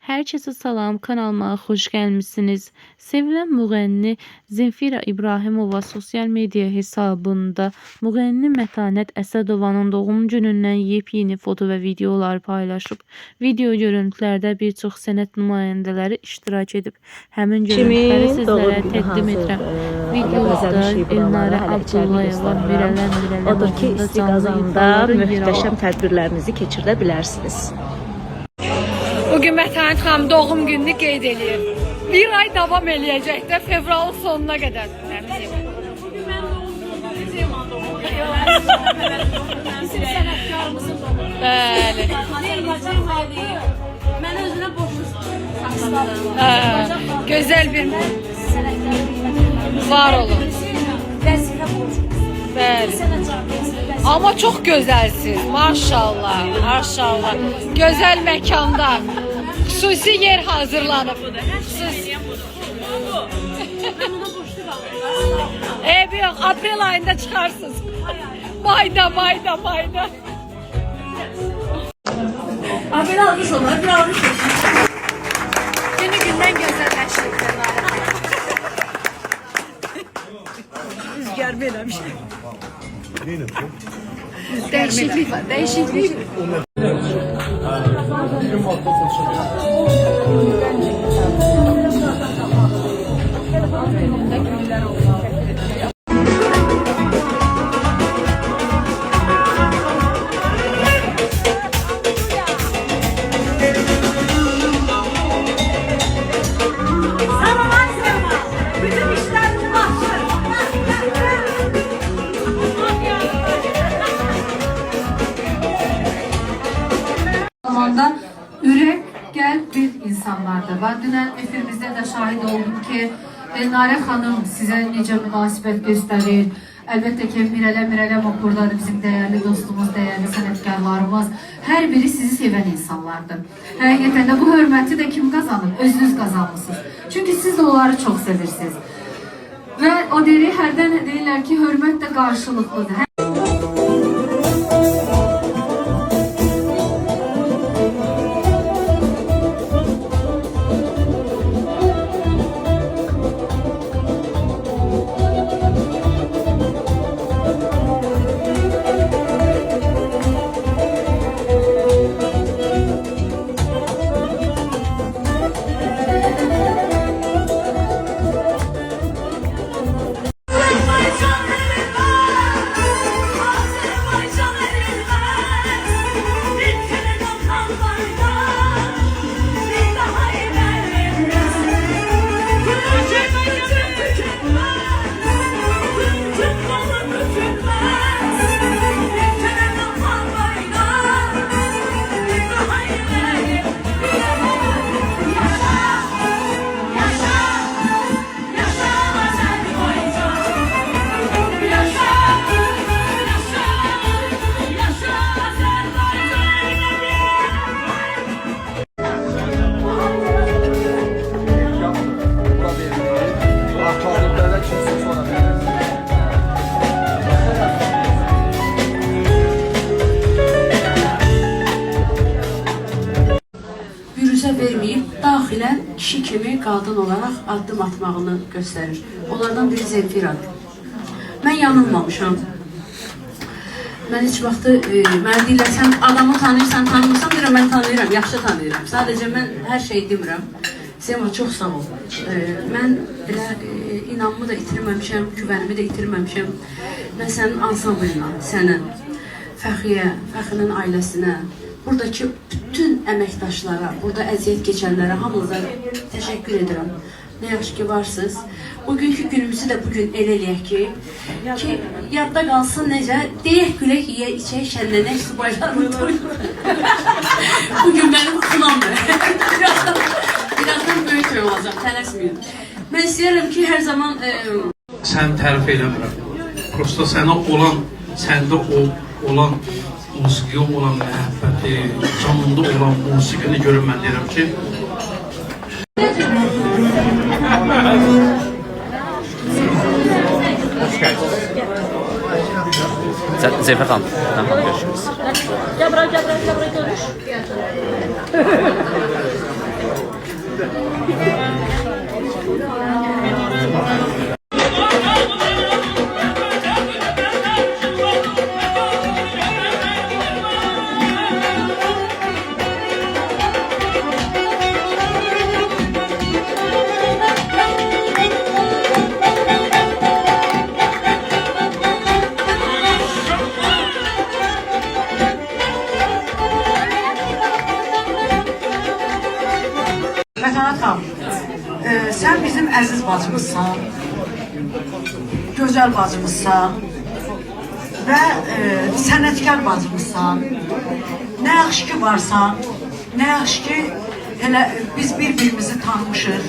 Herkese salam, kanalıma hoş gelmişsiniz. Sevilen müğənni Zemfira İbrahimova sosyal medya hesabında müğənni Mətanət Əsədovanın doğum günündən yepyeni foto ve videolar paylaşıb. Video görüntülərdə bir çox sənət nümayəndələri iştirak edib. Həmin görüntüləri sizlərə təqdim edirəm. Videoda Elnarə Abdullayeva Mirələn Odur ki, istiqazanda möhtəşəm tədbirlərinizi keçirdə bilərsiniz. Bugün Mətanət xanım doğum gününü qeyd edir. Bir ay davam eləyəcək də fevralın sonuna qədər. Bugün mən doğum günü Zeman doğum günü. Bizim sənətkarımızın doğum günü. Bəli. Mən özünə boşluq saxladım. Gözəl bir var olun. Vəzifə borcumuz. Bəli. Ama çok güzelsiniz. Maşallah. Maşallah. Güzel mekanda. Xüsusi yer hazırlanıb. Yok, aprel ayında çıkarsınız. Mayda. Aprel almış olur. Aprel almış olur. Günü gündən gözəlləşir. Rüzgar beləmiş. Değişiklik var. Değişiklik. Zamanda ürək qəlb bir insanlardır. Və dünən efirimizdə də şahid oldum ki, Elnarə xanım sizə necə münasibət göstərir. Əlbəttə ki, Mirələm okurdadır bizim dəyərli dostumuz, dəyərli sənətkarlarımız. Hər biri sizi sevən insanlardır. Həqiqətən də bu hörməti də kim qazanır? Özünüz qazanmışsınız. Çünki siz de onları çox sevirsiniz. Və o deri hərdən deyirlər ki, hörmət də qarşılıqlıdır. Vermeyip daxilen kişi kimi qadın olarak addım atmağını gösterir. Onlardan biri Zemfiradır. Ben yanılmamışam. Ben hiç vaxtı mənə deyirlər, sən adamı tanıyırsan, tanımırsan, deyirəm, mən tanıyıram, yaxşı tanıyıram. Sadəcə mən hər şey demirəm. Sema, çox sağ ol. Mən elə inamımı da itirməmişəm, güvənimi də itirməmişəm. Mən sənin ansamblinə, sənin, Fəxrinin ailəsinə, buradaki bütün əməkdaşlara, burada əziyyət keçənlərə hamınıza təşəkkür edirəm. Ne yaxşı ki varsınız. Bugünkü günümüzü de bugün el eləyək ki yadda qalsın necə, deyək gülək, yiyək, içək, şənlənək, subaylarını doyur. Bugün benim kınamdır. Birazdan böyük köy olacaq, tələsməyin. Mən istəyirəm ki, hər zaman... Sən tərif eləmirəm. Prosta sənə olan, səndə olan musiqiyə olan məhəbbəti, canında olan musiqini görüb mən deyirəm ki, Zeyfe Hanım, tamam, görüşürüz. Gel buraya görüş. Mətanət xanım, sən bizim əziz bacımızsan, gözəl bacımızsan və sənətkar bacımızsan. Nə yaxşı ki varsan, nə yaxşı ki elə biz bir-birimizi tanımışıq.